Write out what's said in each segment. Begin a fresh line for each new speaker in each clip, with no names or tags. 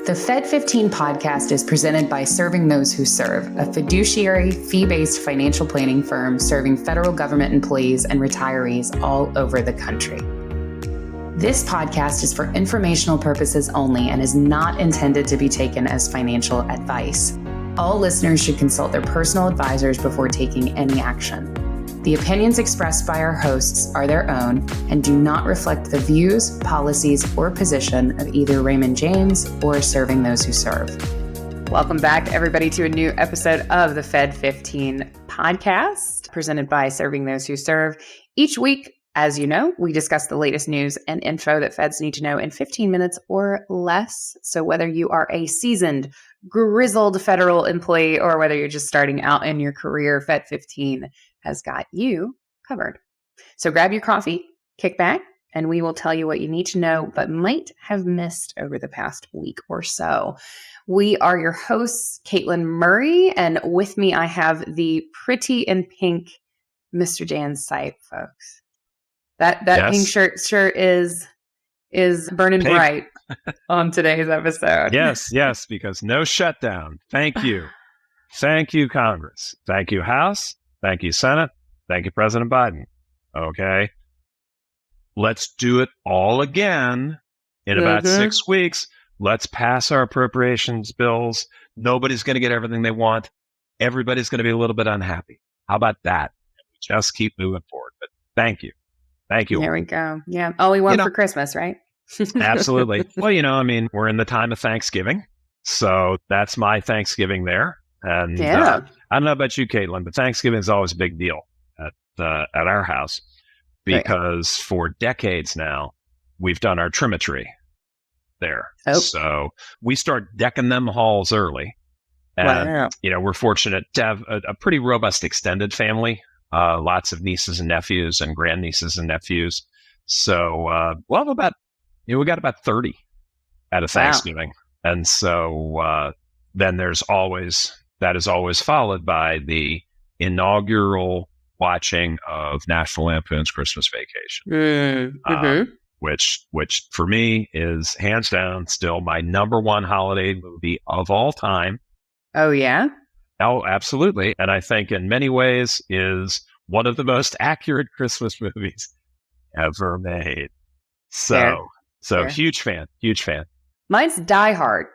The Fed15 podcast is presented by Serving Those Who Serve, a fiduciary, fee-based financial planning firm serving federal government employees and retirees all over the country. This podcast is for informational purposes only and is not intended to be taken as financial advice. All listeners should consult their personal advisors before taking any action. The opinions expressed by our hosts are their own and do not reflect the views, policies, or position of either Raymond James or Serving Those Who Serve. Welcome back, everybody, to a new episode of the Fed15 podcast, presented by Serving Those Who Serve. Each week, as you know, we discuss the latest news and info that feds need to know in 15 minutes or less. So whether you are a seasoned, grizzled federal employee or whether you're just starting out in your career, Fed15 has got you covered. So grab your coffee, kick back, and we will tell you what you need to know but might have missed over the past week or so. We are your hosts, Katelyn Murray, and with me I have the pretty in pink Mr. Jan Sipe, folks. That yes. Pink shirt is burning pink. Bright on today's episode.
Yes, because no shutdown. Thank you. Thank you, Congress. Thank you, House. Thank you, Senate. Thank you, President Biden. Okay. Let's do it all again in about 6 weeks. Let's pass our appropriations bills. Nobody's going to get everything they want. Everybody's going to be a little bit unhappy. How about that? Just keep moving forward. But thank you. Thank you.
There we go. Yeah. All we want for Christmas, right?
Absolutely. Well, we're in the time of Thanksgiving. So that's my Thanksgiving there. And I don't know about you, Katelyn, but Thanksgiving is always a big deal at our house because for decades now, we've done our trimmetry there. Oh. So we start decking them halls early. And, we're fortunate to have a pretty robust extended family, lots of nieces and nephews and grandnieces and nephews. So we got about 30 at a Thanksgiving. Wow. And so then that is always followed by the inaugural watching of National Lampoon's Christmas Vacation, which for me is hands down still my number one holiday movie of all time.
Oh, yeah?
Oh, absolutely. And I think in many ways is one of the most accurate Christmas movies ever made. So huge fan.
Mine's Die Hard.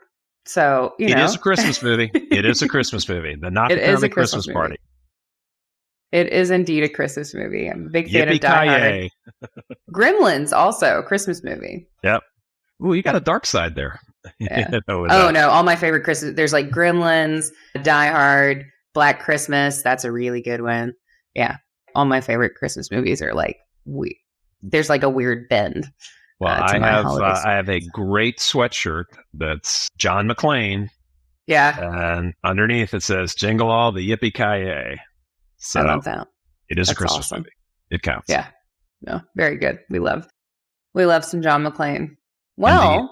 So,
It is a Christmas movie. It is a Christmas movie. The Not the Christmas Party.
It is indeed a Christmas movie. I'm a big fan of Die Hard. Gremlins, also a Christmas movie.
Yep. Ooh, you got a dark side there.
Yeah. No, all my favorite Christmas. There's like Gremlins, Die Hard, Black Christmas. That's a really good one. Yeah. All my favorite Christmas movies are like, there's like a weird bend.
Well, I have a great sweatshirt that's John McClane.
Yeah.
And underneath it says Jingle All the Yippee-Ki-Yay. So
I love that.
That's a Christmas movie. It counts.
Yeah. No, very good. We love some John McClane. Well, indeed.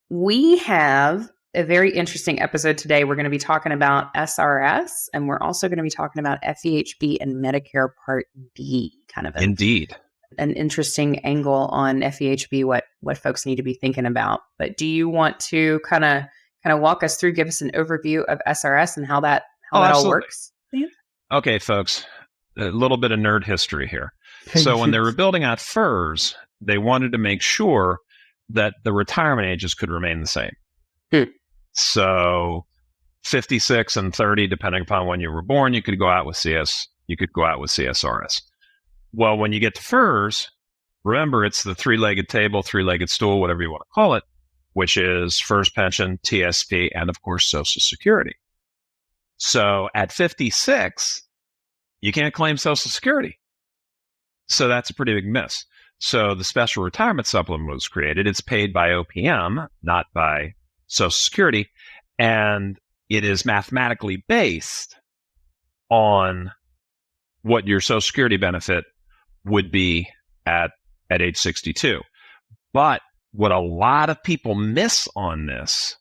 We have a very interesting episode today. We're going to be talking about SRS, and we're also going to be talking about FEHB and Medicare Part D, kind of an interesting angle on FEHB, what folks need to be thinking about. But do you want to kind of walk us through, give us an overview of SRS and how that all works? Yeah.
Okay, folks, a little bit of nerd history here. So when they were building out FERS, they wanted to make sure that the retirement ages could remain the same. So 56 and 30, depending upon when you were born, you could go out with CSRS. Well, when you get to FERS, remember it's the three-legged table, three-legged stool, whatever you want to call it, which is FERS pension, TSP, and of course, Social Security. So at 56, you can't claim Social Security. So that's a pretty big miss. So the Special Retirement Supplement was created. It's paid by OPM, not by Social Security, and it is mathematically based on what your Social Security benefit would be at age 62. But what a lot of people miss on this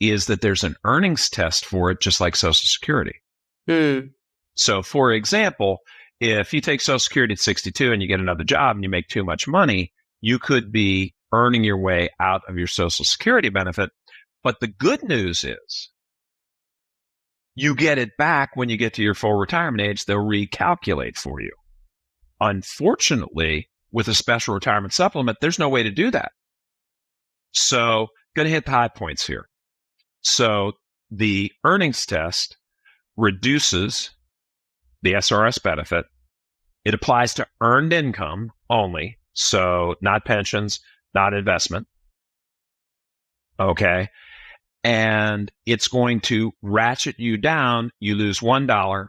is that there's an earnings test for it, just like Social Security. So, for example, if you take Social Security at 62 and you get another job and you make too much money, you could be earning your way out of your Social Security benefit, But the good news is you get it back when you get to your full retirement age. They'll recalculate for you. Unfortunately, with a special retirement supplement, there's no way to do that. So going to hit the high points here. So the earnings test reduces the SRS benefit. It applies to earned income only. So not pensions, not investment. Okay. And it's going to ratchet you down. You lose $1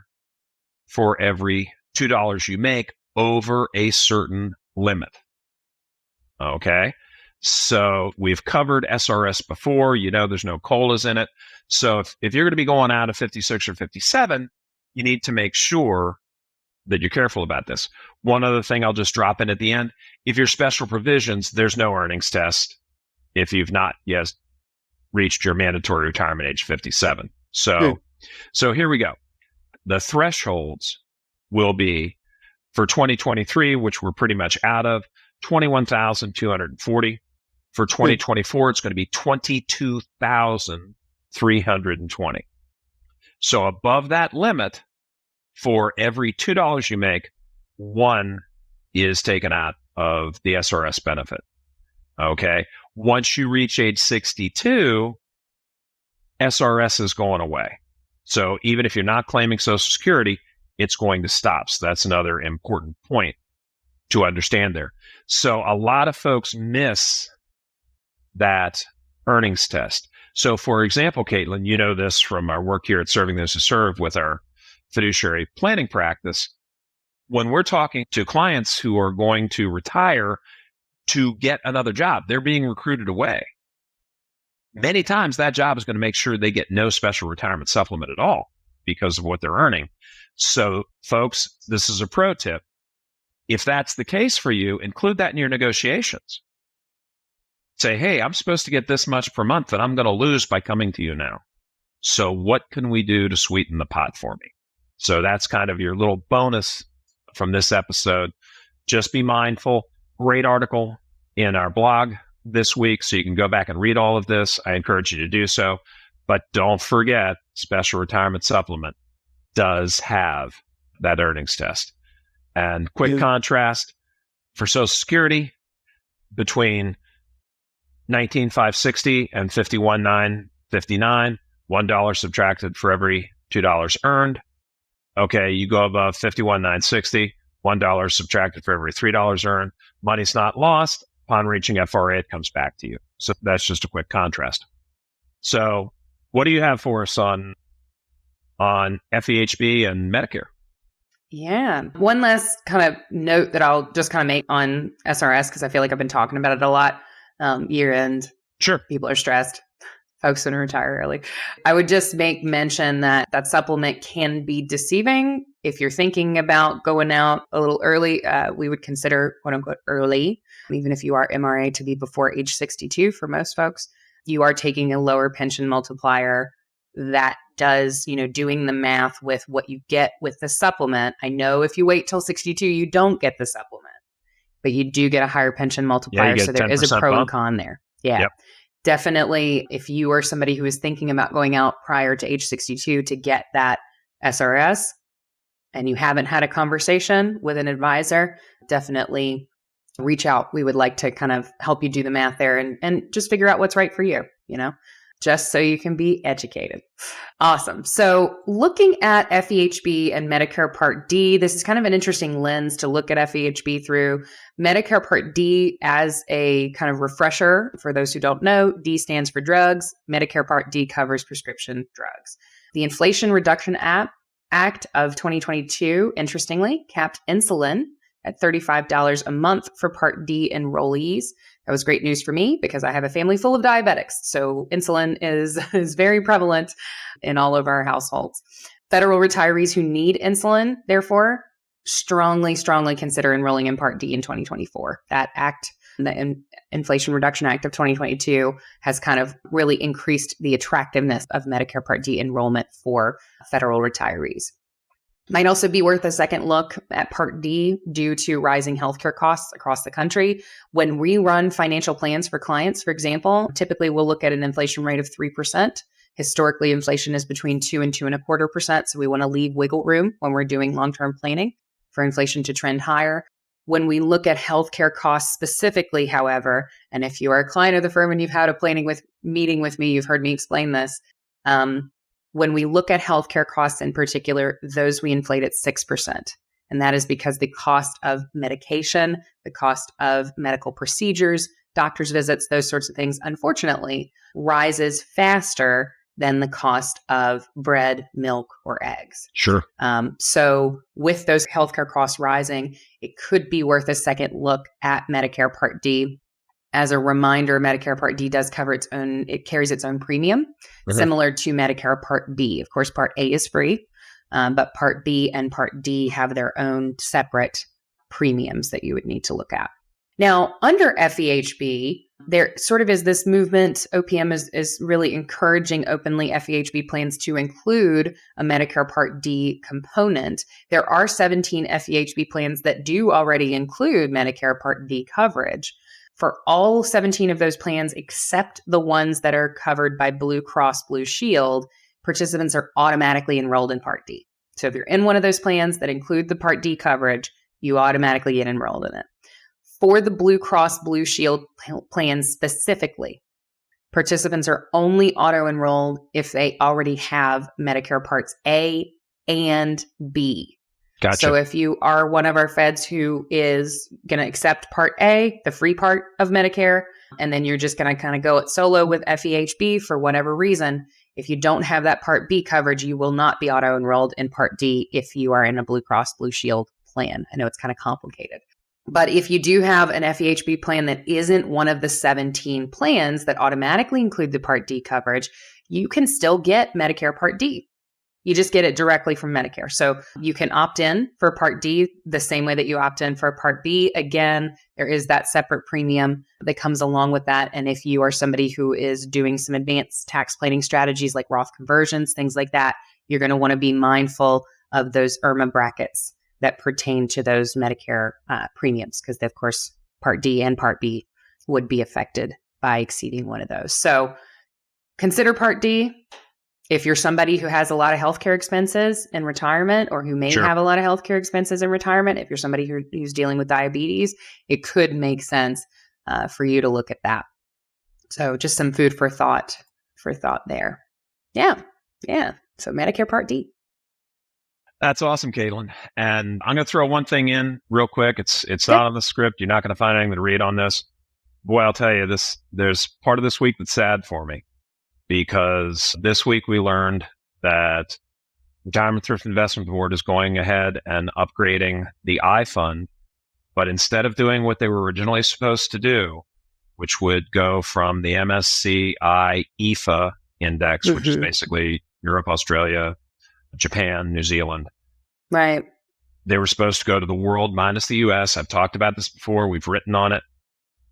for every $2 you make over a certain limit. Okay. So we've covered SRS before. You know, there's no COLAs in it. So if you're going to be going out at 56 or 57, you need to make sure that you're careful about this. One other thing I'll just drop in at the end. If you're special provisions, there's no earnings test if you've not yet reached your mandatory retirement age 57. So here we go. The thresholds will be for 2023, which we're pretty much out of, 21,240. For 2024, it's going to be 22,320. So above that limit, for every $2 you make, $1 is taken out of the SRS benefit. Okay. Once you reach age 62, SRS is going away. So even if you're not claiming Social Security, it's going to stop. So that's another important point to understand there. So a lot of folks miss that earnings test. So for example, Katelyn, you know this from our work here at Serving Those Who Serve with our fiduciary planning practice. When we're talking to clients who are going to retire to get another job, they're being recruited away. Many times that job is going to make sure they get no special retirement supplement at all because of what they're earning. So folks, this is a pro tip. If that's the case for you, include that in your negotiations. Say, hey, I'm supposed to get this much per month that I'm going to lose by coming to you now. So what can we do to sweeten the pot for me? So that's kind of your little bonus from this episode. Just be mindful. Great article in our blog this week, so you can go back and read all of this. I encourage you to do so. But don't forget, special retirement supplement does have that earnings test. And quick contrast for Social Security between 19,560 and 51,959, $1 subtracted for every $2 earned. Okay, you go above 51,960, $1 subtracted for every $3 earned. Money's not lost. Upon reaching FRA, it comes back to you. So that's just a quick contrast. So what do you have for us on FEHB and Medicare?
Yeah. One last kind of note that I'll just kind of make on SRS, because I feel like I've been talking about it a lot. Year end.
Sure.
People are stressed. Folks want to retire early. I would just make mention that that supplement can be deceiving. If you're thinking about going out a little early, we would consider quote unquote early, even if you are MRA, to be before age 62 for most folks. You are taking a lower pension multiplier. That does, doing the math with what you get with the supplement. I know if you wait till 62, you don't get the supplement, but you do get a higher pension multiplier. So there is a pro and con there. Yeah. Yep. Definitely, if you are somebody who is thinking about going out prior to age 62 to get that SRS and you haven't had a conversation with an advisor, definitely reach out. We would like to kind of help you do the math there and just figure out what's right for you, just so you can be educated. Awesome. So looking at FEHB and Medicare Part D, this is kind of an interesting lens to look at FEHB through. Medicare Part D, as a kind of refresher, for those who don't know, D stands for drugs. Medicare Part D covers prescription drugs. The Inflation Reduction Act of 2022, interestingly, capped insulin at $35 a month for Part D enrollees. That was great news for me because I have a family full of diabetics. So insulin is very prevalent in all of our households. Federal retirees who need insulin, therefore, strongly consider enrolling in Part D in 2024. That act, the Inflation Reduction Act of 2022, has kind of really increased the attractiveness of Medicare Part D enrollment for federal retirees. Might also be worth a second look at Part D due to rising healthcare costs across the country. When we run financial plans for clients, for example, typically we'll look at an inflation rate of 3%. Historically, inflation is between 2 and 2.25%. So we want to leave wiggle room when we're doing long-term planning for inflation to trend higher. When we look at healthcare costs specifically, however, and if you are a client of the firm and you've had a meeting with me, you've heard me explain this. When we look at healthcare costs in particular, those we inflate at 6%. And that is because the cost of medication, the cost of medical procedures, doctor's visits, those sorts of things, unfortunately, rises faster than the cost of bread, milk, or eggs.
Sure.
So with those healthcare costs rising, it could be worth a second look at Medicare Part D. As a reminder, Medicare Part D does cover it carries its own premium, similar to Medicare Part B. Of course, Part A is free, but Part B and Part D have their own separate premiums that you would need to look at. Now, under FEHB, there sort of is this movement. OPM is really encouraging openly FEHB plans to include a Medicare Part D component. There are 17 FEHB plans that do already include Medicare Part D coverage. For all 17 of those plans, except the ones that are covered by Blue Cross Blue Shield, participants are automatically enrolled in Part D. So if you're in one of those plans that include the Part D coverage, you automatically get enrolled in it. For the Blue Cross Blue Shield plan specifically, participants are only auto-enrolled if they already have Medicare Parts A and B.
Gotcha.
So if you are one of our feds who is going to accept Part A, the free part of Medicare, and then you're just going to kind of go it solo with FEHB for whatever reason, if you don't have that Part B coverage, you will not be auto-enrolled in Part D if you are in a Blue Cross Blue Shield plan. I know it's kind of complicated. But if you do have an FEHB plan that isn't one of the 17 plans that automatically include the Part D coverage, you can still get Medicare Part D. You just get it directly from Medicare. So you can opt in for Part D the same way that you opt in for Part B. Again, there is that separate premium that comes along with that. And if you are somebody who is doing some advanced tax planning strategies like Roth conversions, things like that, you're going to want to be mindful of those IRMA brackets that pertain to those Medicare premiums, because of course, Part D and Part B would be affected by exceeding one of those. So consider Part D. If you're somebody who has a lot of healthcare expenses in retirement, or who may have a lot of healthcare expenses in retirement, if you're somebody who's dealing with diabetes, it could make sense for you to look at that. So just some food for thought there. Yeah. So Medicare Part D.
That's awesome, Katelyn. And I'm going to throw one thing in real quick. It's not on the script. You're not going to find anything to read on this. Boy, I'll tell you this. There's part of this week that's sad for me, because this week we learned that Retirement Thrift Investment Board is going ahead and upgrading the I fund, but instead of doing what they were originally supposed to do, which would go from the MSCI EFA index, which is basically Europe, Australia, Japan, New Zealand.
Right.
They were supposed to go to the world minus the US. I've talked about this before. We've written on it.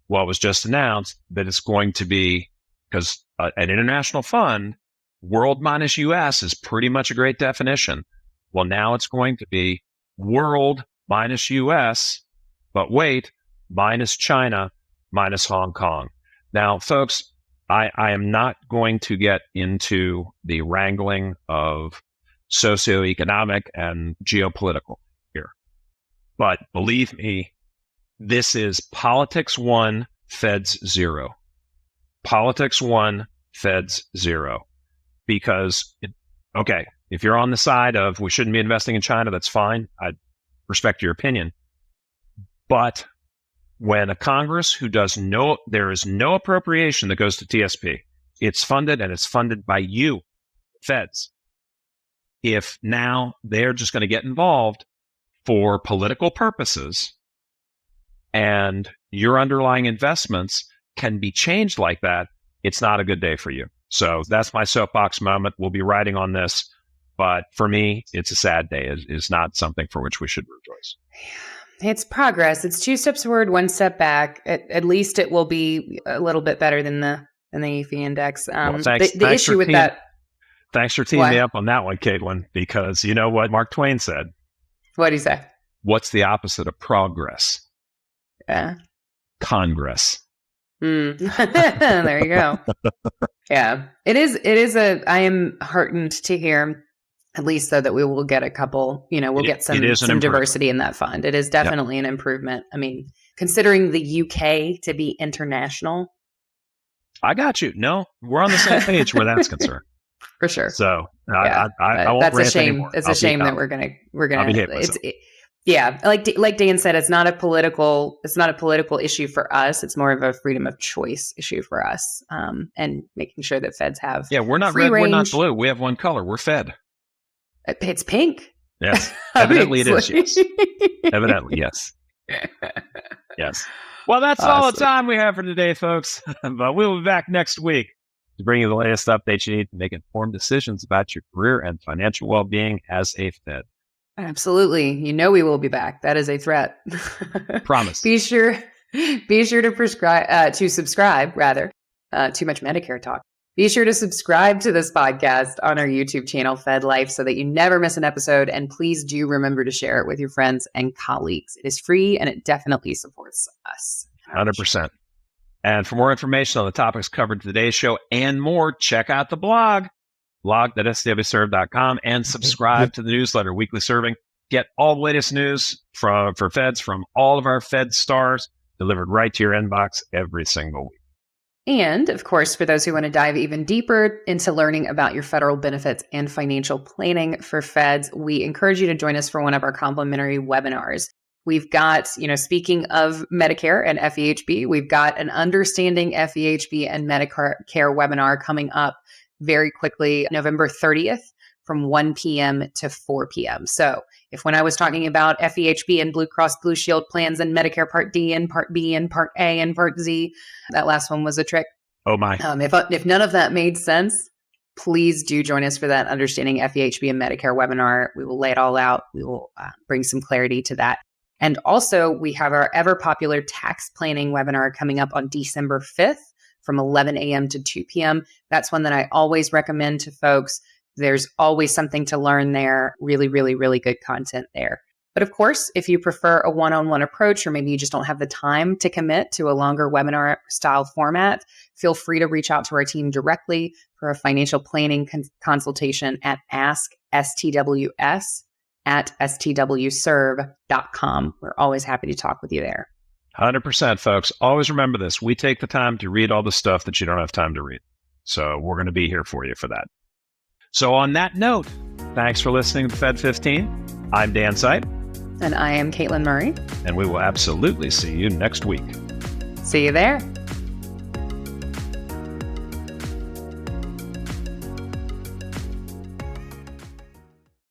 Well, it was just announced that it's going to be, because an international fund, world minus US is pretty much a great definition. Well, now it's going to be world minus US, but wait, minus China, minus Hong Kong. Now, folks, I am not going to get into the wrangling of socioeconomic and geopolitical here, but believe me, this is politics 1, Feds 0. Politics 1, Feds 0. Because, if you're on the side of we shouldn't be investing in China, that's fine. I respect your opinion. But when a Congress who there is no appropriation that goes to TSP, it's funded, and it's funded by you, Feds. If now they're just going to get involved for political purposes, and your underlying investments can be changed like that, it's not a good day for you. So that's my soapbox moment. We'll be writing on this, but for me, it's a sad day. It's not something for which we should rejoice.
It's progress. It's 2 steps forward, 1 step back. At least it will be a little bit better than the EFI index.
Well, thanks
the issue with that.
Thanks for teaming me up on that one, Katelyn, because you know what Mark Twain said?
What did he say? What's
the opposite of progress?
Yeah.
Congress.
There you go. Yeah. It is I am heartened to hear, at least though, that we will get a couple, we'll get some diversity in that fund. It is definitely an improvement. I mean, considering the UK to be international.
I got you. No, we're on the same page where that's concerned.
For sure.
So I won't
that's
rant
a shame.
anymore.
It's a shame that we're gonna. Like Dan said, it's not a political issue for us. It's more of a freedom of choice issue for us, and making sure that feds have.
Yeah, we're not red. We're not blue. We have one color. We're Fed.
It's pink.
Yes. Evidently it is. Yes. Evidently, yes. Yes. Well, that's all the time we have for today, folks. But we'll be back next week to bring you the latest updates you need to make informed decisions about your career and financial well-being as a Fed.
Absolutely. We will be back. That is a threat.
Promise.
Be sure to subscribe, rather. Too much Medicare talk. Be sure to subscribe to this podcast on our YouTube channel, Fed Life, so that you never miss an episode. And please do remember to share it with your friends and colleagues. It is free and it definitely supports us.
100%. And for more information on the topics covered in today's show and more, check out the blog.stwserve.com, and subscribe to the newsletter, Weekly Serving. Get all the latest news for Feds from all of our Fed stars delivered right to your inbox every single week.
And, of course, for those who want to dive even deeper into learning about your federal benefits and financial planning for Feds, we encourage you to join us for one of our complimentary webinars. We've got, speaking of Medicare and FEHB, we've got an Understanding FEHB and Medicare webinar coming up very quickly, November 30th from 1 p.m. to 4 p.m. So if when I was talking about FEHB and Blue Cross Blue Shield plans and Medicare Part D and Part B and Part A and Part Z, that last one was a trick.
Oh my.
If none of that made sense, please do join us for that Understanding FEHB and Medicare webinar. We will lay it all out. We will bring some clarity to that. And also we have our ever popular tax planning webinar coming up on December 5th from 11 a.m. to 2 p.m. That's one that I always recommend to folks. There's always something to learn there. Really, really, really good content there. But of course, if you prefer a one-on-one approach, or maybe you just don't have the time to commit to a longer webinar style format, feel free to reach out to our team directly for a financial planning consultation at askstws@stwserve.com. We're always happy to talk with you there.
100%, folks. Always remember this. We take the time to read all the stuff that you don't have time to read. So we're going to be here for you for that. So on that note, thanks for listening to Fed15. I'm Dan Sipe.
And I am Katelyn Murray.
And we will absolutely see you next week.
See you there.